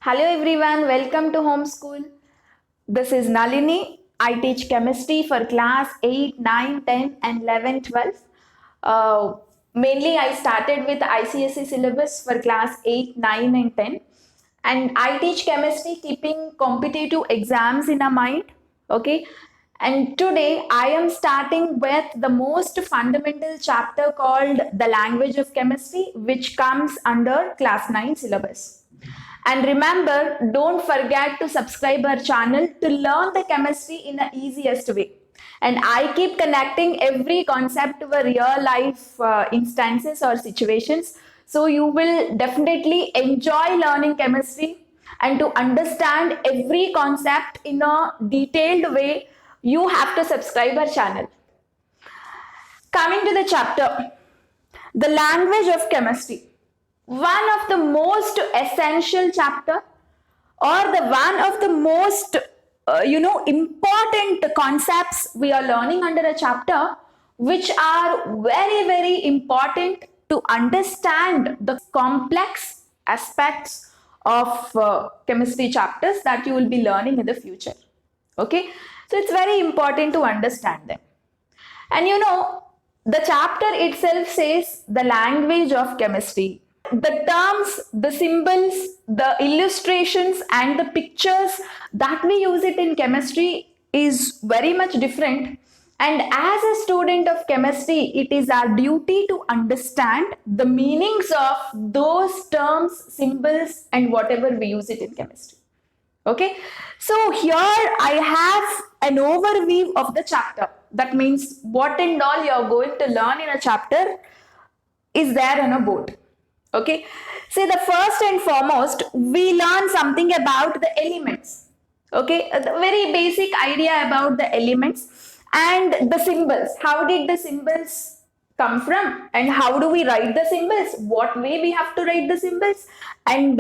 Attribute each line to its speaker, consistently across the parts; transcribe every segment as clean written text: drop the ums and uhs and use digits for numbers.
Speaker 1: Hello everyone, welcome to Homeschool. This is Nalini. I teach chemistry for class 8, 9, 10 and 11, 12. Mainly I started with ICSE syllabus for class 8, 9 and 10. And I teach chemistry keeping competitive exams in our mind. Okay. And today I am starting with the most fundamental chapter called the language of chemistry, which comes under class 9 syllabus. And remember, don't forget to subscribe our channel to learn the chemistry in the easiest way. And I keep connecting every concept to a real life instances or situations. So you will definitely enjoy learning chemistry and to understand every concept in a detailed way, you have to subscribe our channel. Coming to the chapter, the language of chemistry, one of the most essential chapter or the one of the most important concepts we are learning under a chapter, which are very important to understand the complex aspects of chemistry chapters that you will be learning in the future. Okay, so it's very important to understand them. And the chapter itself says the language of chemistry. The terms, the symbols, the illustrations, and the pictures that we use it in chemistry is very much different. And as a student of chemistry, it is our duty to understand the meanings of those terms, symbols, and whatever we use it in chemistry. Okay, so here I have an overview of the chapter. That means what and all you are going to learn in a chapter is there on a board. Okay, so the first and foremost, we learn something about the elements. Okay, the very basic idea about the elements and the symbols. How did the symbols come from and how do we write the symbols? What way we have to write the symbols? And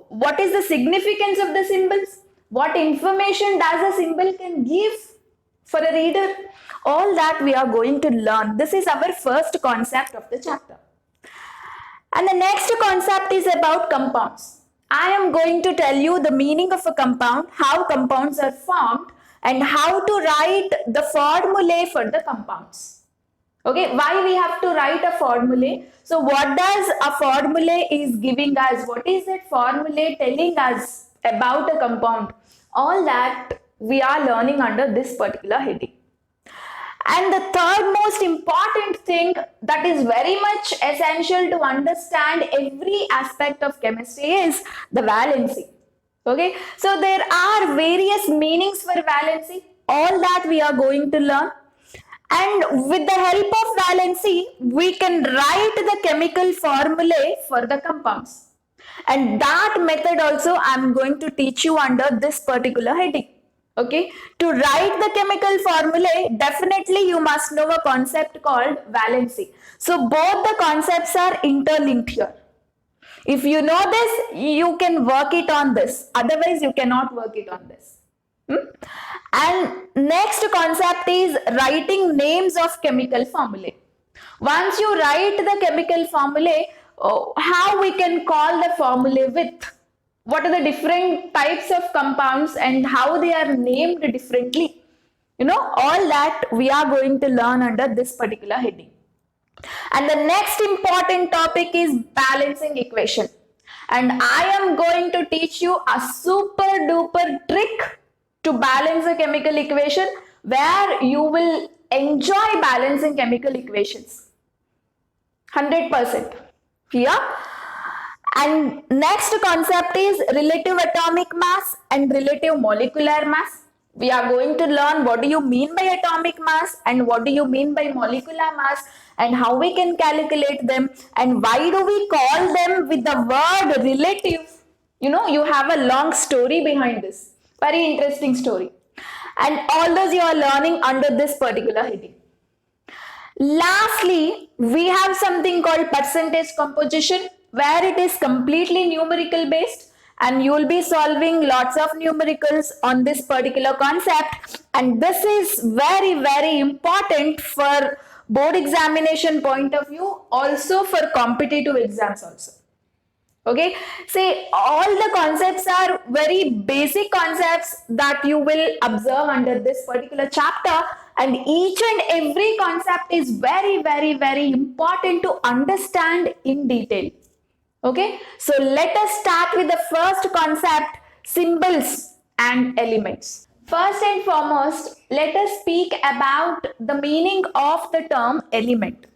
Speaker 1: what is the significance of the symbols? What information does a symbol can give for a reader? All that we are going to learn. This is our first concept of the chapter. And the next concept is about compounds. I am going to tell you the meaning of a compound, how compounds are formed, and how to write the formulae for the compounds. Okay, why we have to write a formulae? So what does a formulae is giving us? What is that formulae telling us about a compound? All that we are learning under this particular heading. And the third most important thing that is very much essential to understand every aspect of chemistry is the valency. Okay, so there are various meanings for valency, all that we are going to learn. And with the help of valency, we can write the chemical formulae for the compounds. And that method also I am going to teach you under this particular heading. Okay, to write the chemical formulae, definitely you must know a concept called valency. So both the concepts are interlinked here. If you know this, you can work it on this. Otherwise, you cannot work it on this. And next concept is writing names of chemical formulae. Once you write the chemical formulae, how we can call the formulae with? What are the different types of compounds and how they are named differently? All that we are going to learn under this particular heading. And the next important topic is balancing equation. And I am going to teach you a super duper trick to balance a chemical equation where you will enjoy balancing chemical equations. 100%. Here. And next concept is relative atomic mass and relative molecular mass. We are going to learn what do you mean by atomic mass and what do you mean by molecular mass and how we can calculate them and why do we call them with the word relative. You have a long story behind this. Very interesting story. And all those you are learning under this particular heading. Lastly, we have something called percentage composition, where it is completely numerical based and you will be solving lots of numericals on this particular concept, and this is very important for board examination point of view, also for competitive exams also. Okay, see, all the concepts are very basic concepts that you will observe under this particular chapter, and each and every concept is very, very, very important to understand in detail. Okay, so let us start with the first concept, symbols and elements. First and foremost, let us speak about the meaning of the term element.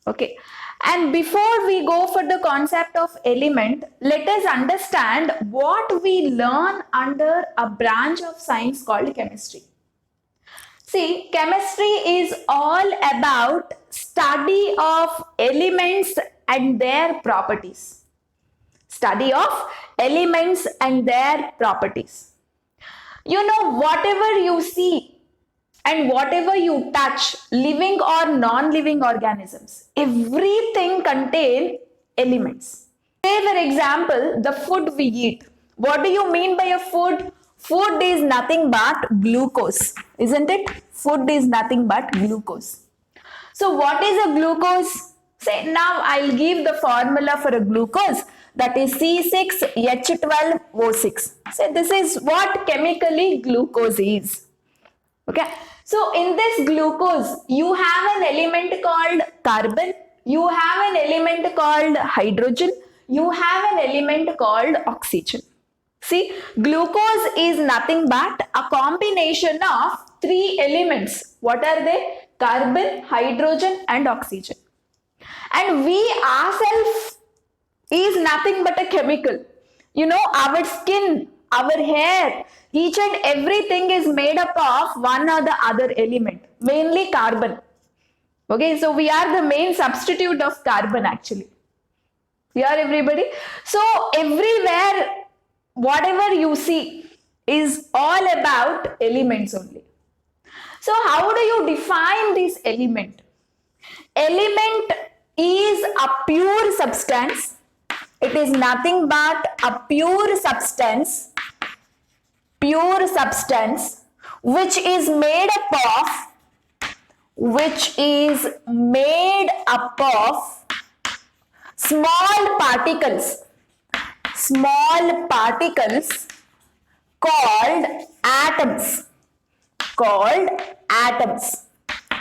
Speaker 1: Okay, and before we go for the concept of element, let us understand what we learn under a branch of science called chemistry. See, chemistry is all about study of elements and their properties. Study of elements and their properties. You know, whatever you see and whatever you touch, living or non-living organisms, everything contain elements. Say for example, the food we eat. What do you mean by a food? Food is nothing but glucose, isn't it? Food is nothing but glucose. So what is a glucose? Say now I'll give the formula for a glucose, that is C6H12O6. So this is what chemically glucose is. Okay, so in this glucose you have an element called carbon, you have an element called hydrogen, you have an element called oxygen. See, glucose is nothing but a combination of three elements. What are they? Carbon, hydrogen and oxygen. And we ourselves is nothing but a chemical. You know, our skin, our hair, each and everything is made up of one or the other element, mainly carbon. Okay, so we are the main substitute of carbon actually. Here everybody. So everywhere, whatever you see is all about elements only. So how do you define this element? Element is a pure substance. It is nothing but a pure substance which is made up of small particles called atoms.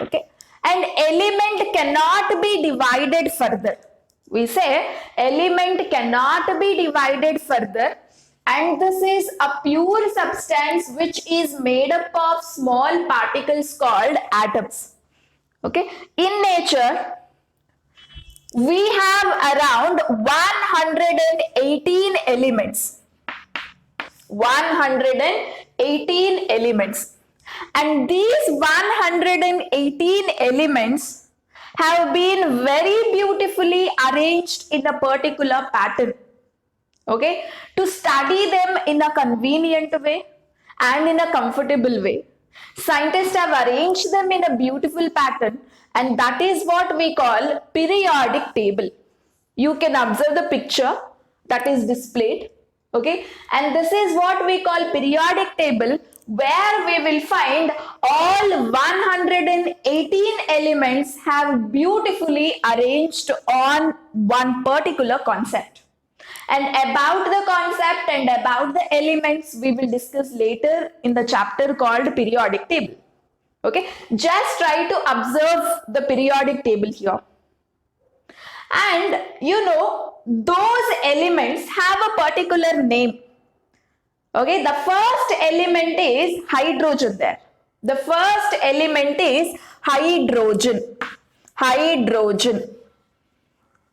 Speaker 1: Okay, and element cannot be divided further. We say element cannot be divided further, and this is a pure substance which is made up of small particles called atoms. Okay, in nature we have around 118 elements. 118 elements. And these 118 elements have been very beautifully arranged in a particular pattern. Okay, to study them in a convenient way and in a comfortable way, scientists have arranged them in a beautiful pattern, and that is what we call periodic table. You can observe the picture that is displayed. Okay, and this is what we call periodic table, where we will find all 118 elements have beautifully arranged on one particular concept. And about the concept and about the elements we will discuss later in the chapter called periodic table. Okay, just try to observe the periodic table here. And you know, those elements have a particular name. Okay, the first element is hydrogen there. The first element is hydrogen.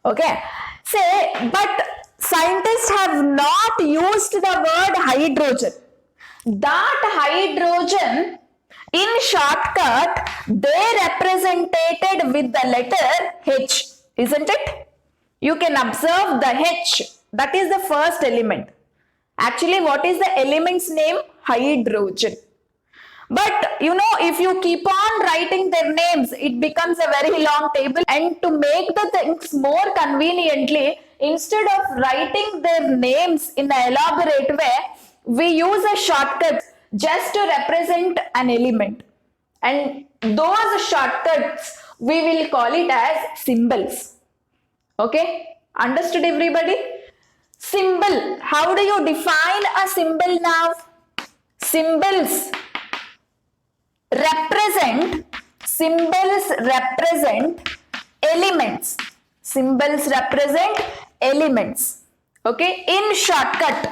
Speaker 1: Okay, say, but scientists have not used the word hydrogen. That hydrogen, in shortcut, they represented with the letter H, isn't it? You can observe the H, that is the first element. Actually, what is the element's name? Hydrogen. But you know, if you keep on writing their names, it becomes a very long table, and to make the things more conveniently, instead of writing their names in an elaborate way, we use a shortcut just to represent an element. And those shortcuts, we will call it as symbols. Okay, understood everybody? Symbol. How do you define a symbol now? Symbols represent elements. Symbols represent elements. Okay, in shortcut,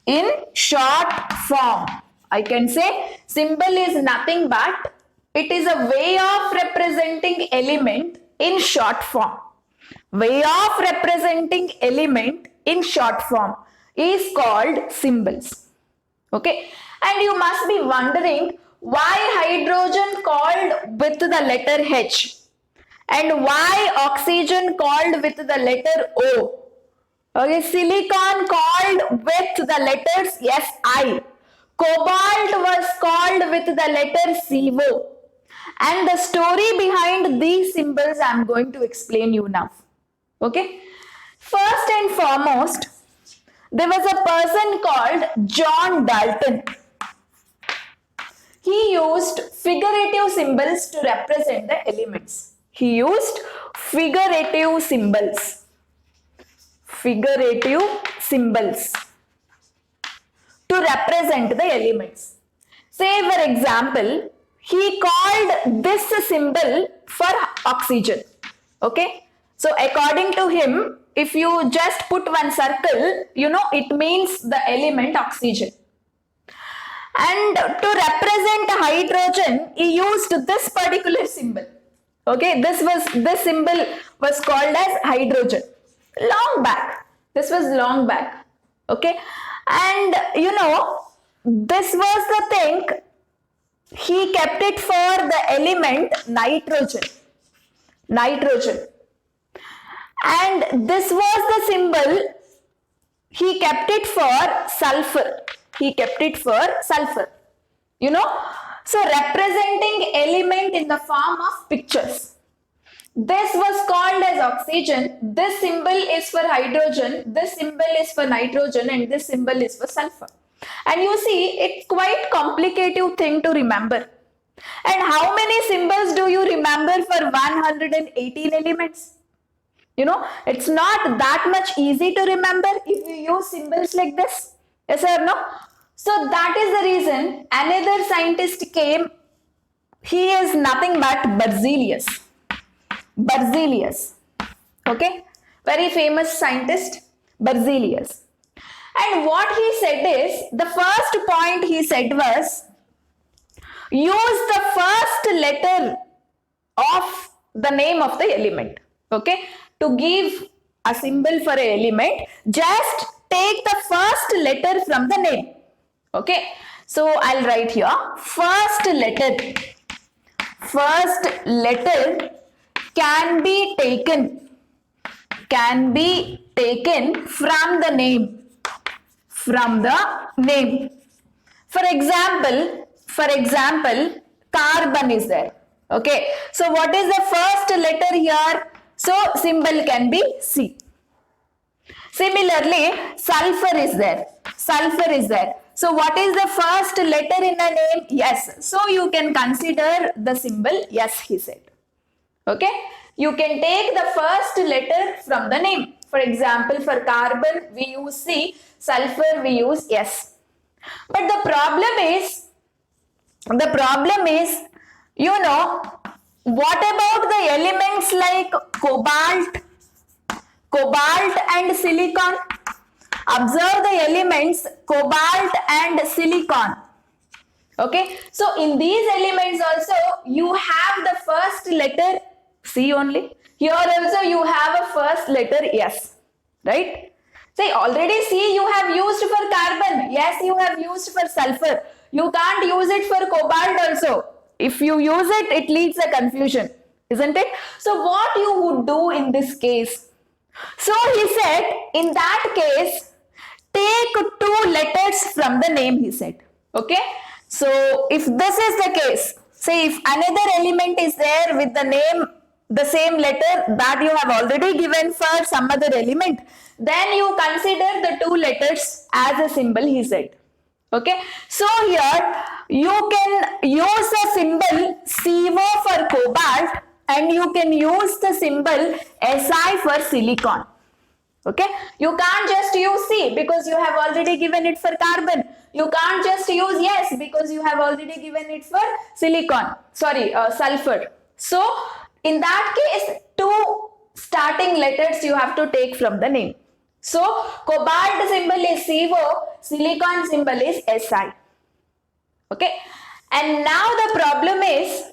Speaker 1: in short form, I can say symbol is nothing but it is a way of representing element in short form. Way of representing element in short form is called symbols. Okay, and you must be wondering why hydrogen called with the letter H and why oxygen called with the letter O. Okay, silicon called with the letters Si. Cobalt was called with the letter CO. And the story behind these symbols I am going to explain you now. Okay, first and foremost, there was a person called John Dalton. He used figurative symbols to represent the elements. He used figurative symbols. Figurative symbols to represent the elements. Say for example, he called this symbol for oxygen. Okay, so according to him, if you just put one circle, you know it means the element oxygen. And to represent hydrogen, he used this particular symbol. Okay, this symbol was called as hydrogen. Long back. This was long back. Okay, and you know, this was the thing. He kept it for the element nitrogen. Nitrogen. And this was the symbol. He kept it for sulfur. He kept it for sulfur. You know, so representing element in the form of pictures. This was called as oxygen. This symbol is for hydrogen. This symbol is for nitrogen, and this symbol is for sulfur. And you see, it's quite complicated thing to remember. And how many symbols do you remember for 118 elements? You know, it's not that much easy to remember if you use symbols like this. Yes or no? So that is the reason another scientist came. He is nothing but Berzelius. Berzelius. Okay, very famous scientist, Berzelius. And what he said is, the first point he said was, use the first letter of the name of the element. Okay, to give a symbol for an element, just take the first letter from the name. Okay, so I'll write here first letter. First letter can be taken from the name. From the name. For example, carbon is there. Okay, so what is the first letter here? So symbol can be C. Similarly, sulfur is there. Sulfur is there. So what is the first letter in a name? Yes. So you can consider the symbol yes, he said. Okay, you can take the first letter from the name. For example, for carbon we use C, sulfur we use S. But the problem is, you know, what about the elements like cobalt and silicon? Observe the elements cobalt and silicon. Okay, so in these elements also you have the first letter C only. Here also you have a first letter S, right? See, already C you have used for carbon. Yes, you have used for sulfur. You can't use it for cobalt also. If you use it, it leads a confusion, isn't it? So what you would do in this case? So he said, in that case, take 2 letters from the name, he said. Okay, so if this is the case, say if another element is there with the name, the same letter that you have already given for some other element, then you consider the 2 letters as a symbol, he said. Okay, so here you can use the symbol CO for cobalt and you can use the symbol Si for silicon. Okay, you can't just use C because you have already given it for carbon. You can't just use S because you have already given it for sulfur. So in that case, two starting letters you have to take from the name. So cobalt symbol is CO, silicon symbol is Si. Okay, and now the problem is,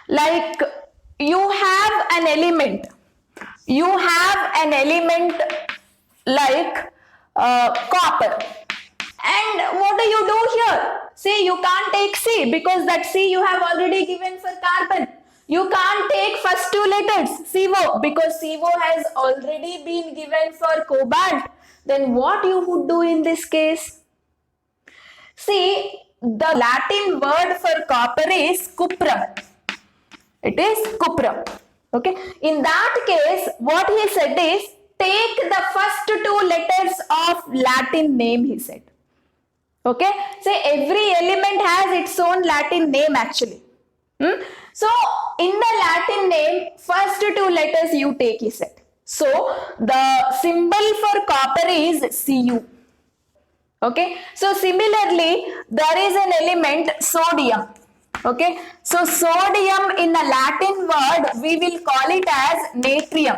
Speaker 1: like, you have an element like copper, and what do you do here? See, you can't take C because that C you have already given for carbon. You can't take first two letters CO because CO has already been given for cobalt. Then what you would do in this case? See, the Latin word for copper is cuprum. It is cuprum. Okay. In that case, what he said is, take the first two letters of Latin name, he said. Okay. So every element has its own Latin name actually. So in the Latin name, first two letters you take, he said. So the symbol for copper is Cu. Okay. So similarly, there is an element sodium. Okay. So sodium in the Latin word, we will call it as natrium.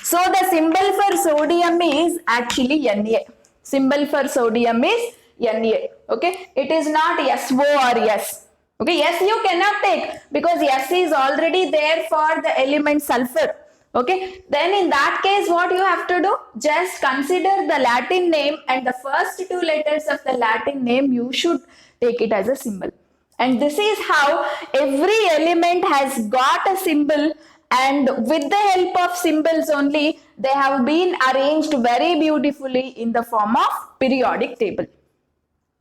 Speaker 1: So the symbol for sodium is actually Na. Symbol for sodium is Na. Okay. It is not SO or S. Okay. S you cannot take because S is already there for the element sulfur. Okay. Then in that case, what you have to do? Just consider the Latin name and the first two letters of the Latin name, you should take it as a symbol. And this is how every element has got a symbol, and with the help of symbols only, they have been arranged very beautifully in the form of periodic table.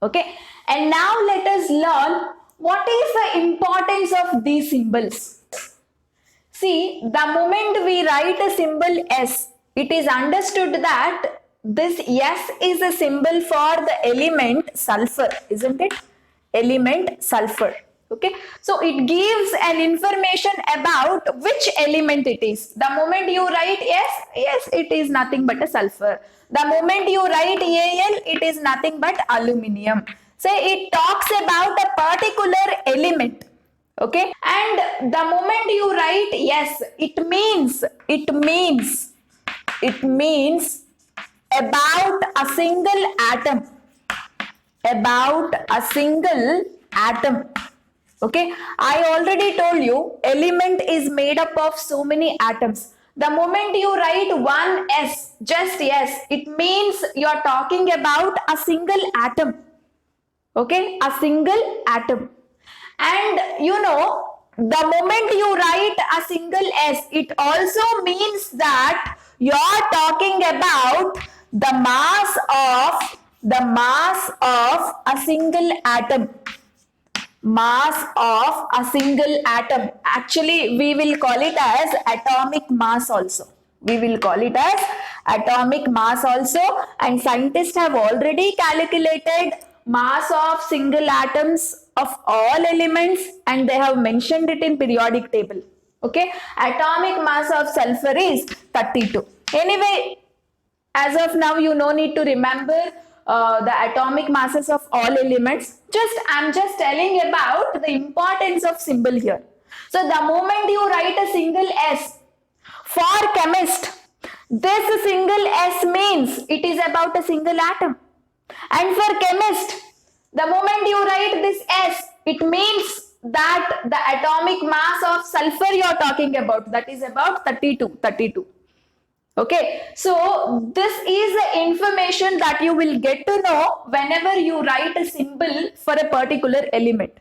Speaker 1: Okay. And now let us learn what is the importance of these symbols. See, the moment we write a symbol S, it is understood that this S is a symbol for the element sulfur, isn't it? Element sulfur. Okay, so it gives an information about which element it is. The moment you write S, it is nothing but a sulfur. The moment you write Al, it is nothing but aluminium. So it talks about a particular element. Okay, and the moment you write yes, it means about a single atom. About a single atom. Okay, I already told you element is made up of so many atoms. The moment you write one S, just S, it means you are talking about a single atom. Okay, a single atom. And you know, the moment you write a single S, it also means that you are talking about the mass of a single atom. Mass of a single atom. Actually, we will call it as atomic mass also. We will call it as atomic mass also, and scientists have already calculated mass of single atoms of all elements, and they have mentioned it in periodic table. Okay, atomic mass of sulfur is 32. Anyway, as of now, you no need to remember the atomic masses of all elements. I'm just telling about the importance of symbol here. So the moment you write a single S, for chemist, this single S means it is about a single atom. And for chemist, the moment you write this S, it means that the atomic mass of sulfur you are talking about, that is about 32. Okay, so this is the information that you will get to know whenever you write a symbol for a particular element.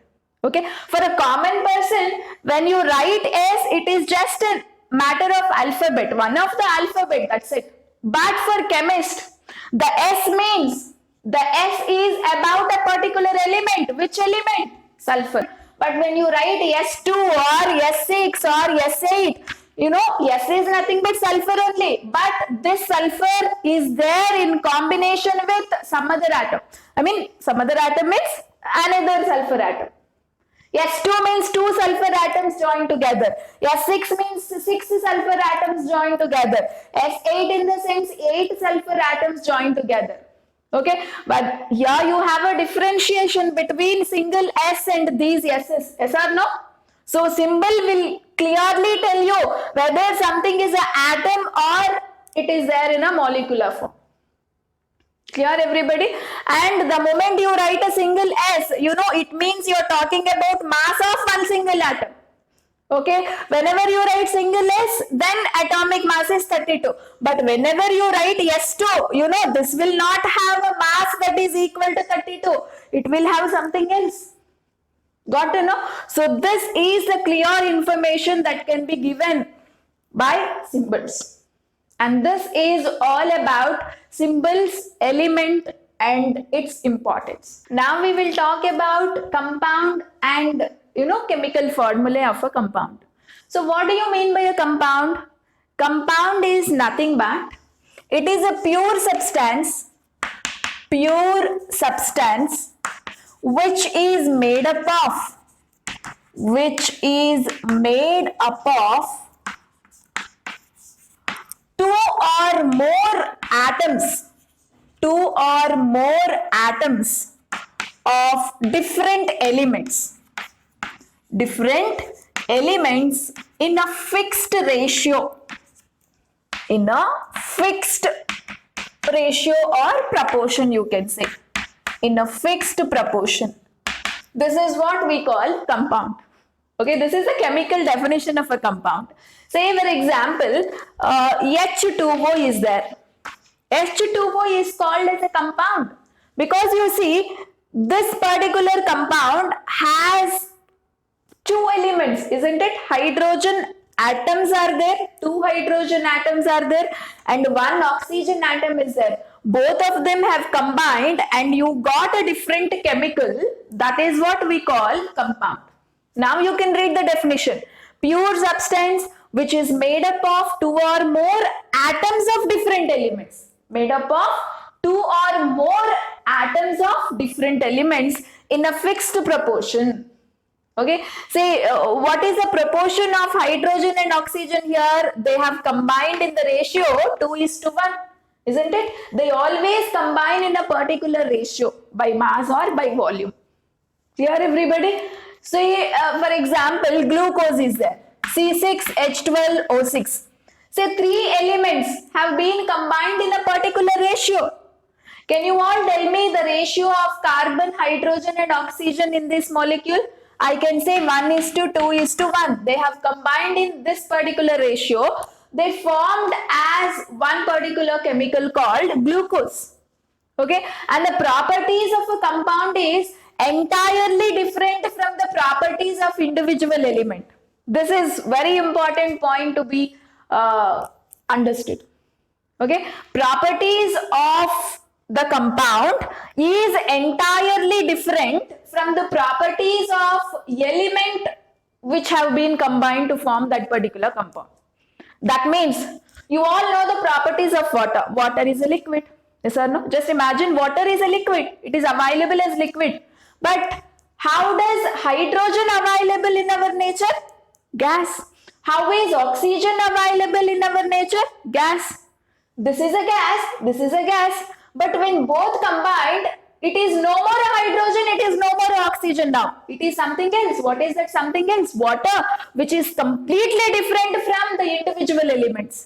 Speaker 1: Okay, for a common person, when you write S, it is just a matter of alphabet, one of the alphabet, that's it. But for chemist, the S means the S is about a particular element. Which element? Sulfur. But when you write S2 or S6 or S8, you know, S is nothing but sulfur only. But this sulfur is there in combination with some other atom. I mean, some other atom means another sulfur atom. S2 means 2 sulfur atoms joined together. S6 means 6 sulfur atoms joined together. S8 in the sense 8 sulfur atoms joined together. Okay, but here you have a differentiation between single S and these S's. Yes or no? So symbol will clearly tell you whether something is an atom or it is there in a molecular form. Clear, everybody? And the moment you write a single S, you know, it means you're talking about mass of one single atom. Okay, whenever you write single S, then atomic mass is 32. But whenever you write S2, you know, this will not have a mass that is equal to 32. It will have something else. Got to know? So this is the clear information that can be given by symbols. And this is all about symbols, element, and its importance. Now we will talk about compound and, you know, chemical formulae of a compound. So what do you mean by a compound? Compound is nothing but, it is a pure substance which is made up of two or more atoms of different elements in a fixed ratio or proportion, you can say, in a fixed proportion. This is what we call compound. Okay, this is the chemical definition of a compound. Say for example, H2O is there. H2O is called as a compound because you see this particular compound has two elements, isn't it? Hydrogen atoms are there, two hydrogen atoms are there, and one oxygen atom is there. Both of them have combined and you got a different chemical. That is what we call compound. Now you can read the definition. Pure substance which is made up of two or more atoms of different elements. Made up of two or more atoms of different elements in a fixed proportion. Okay, say what is the proportion of hydrogen and oxygen here? They have combined in the ratio 2:1, isn't it? They always combine in a particular ratio by mass or by volume. Clear, everybody? Say for example, glucose is there, C6H12O6. Say three elements have been combined in a particular ratio. Can you all tell me the ratio of carbon, hydrogen and oxygen in this molecule? I can say 1:2:1. They have combined in this particular ratio. They formed as one particular chemical called glucose. Okay, and the properties of a compound is entirely different from the properties of individual element. This is very important point to be understood. Okay, properties of the compound is entirely different from the properties of element which have been combined to form that particular compound. That means you all know the properties of water. Water is a liquid. Yes or no? Just imagine water is a liquid. It is available as liquid. But how does hydrogen available in our nature? Gas. How is oxygen available in our nature? Gas. This is a gas. This is a gas. But when both combined, it is no more hydrogen, it is no more oxygen now. It is something else. What is that something else? Water, which is completely different from the individual elements.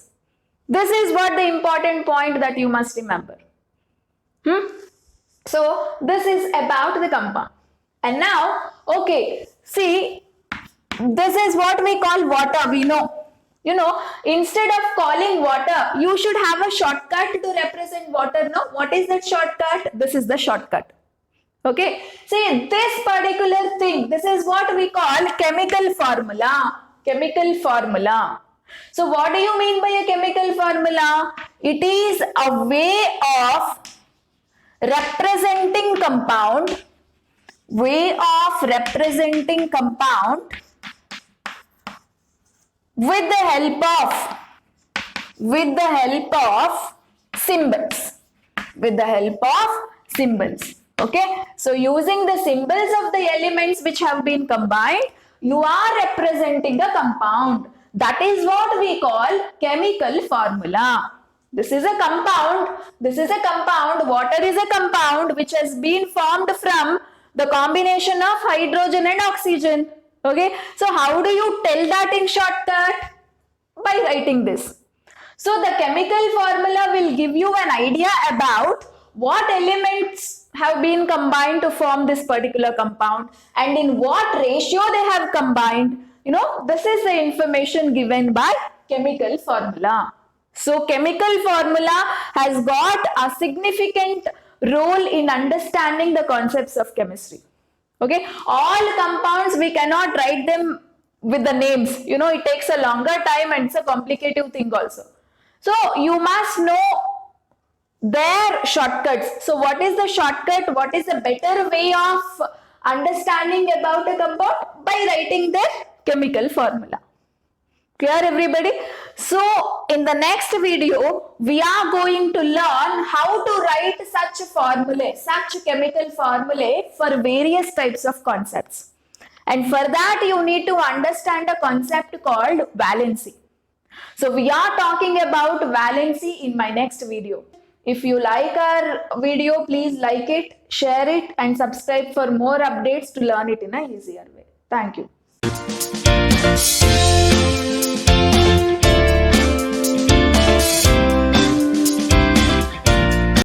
Speaker 1: This is what the important point that you must remember. So, this is about the compound. And now, okay, see, this is what we call water, we know. You know, instead of calling water, you should have a shortcut to represent water, no? What is that shortcut? This is the shortcut. Okay, see this particular thing, this is what we call chemical formula. Chemical formula. So what do you mean by a chemical formula? It is a way of representing compound, with the help of symbols. Okay, so using the symbols of the elements which have been combined, you are representing a compound. That is what we call chemical formula. This is a compound. This is a compound. Water is a compound which has been formed from the combination of hydrogen and oxygen. Okay, so how do you tell that in shortcut? By writing this. So the chemical formula will give you an idea about what elements have been combined to form this particular compound and in what ratio they have combined. You know, this is the information given by chemical formula. So chemical formula has got a significant role in understanding the concepts of chemistry. Okay, all compounds we cannot write them with the names. You know, it takes a longer time and it's a complicated thing also. So you must know their shortcuts. So what is the shortcut? What is a better way of understanding about a compound? By writing their chemical formula. Clear everybody? So in the next video, we are going to learn how to write such formulae, such chemical formulae for various types of concepts. And for that, you need to understand a concept called valency. So we are talking about valency in my next video. If you like our video, please like it, share it and subscribe for more updates to learn it in a easier way. Thank you.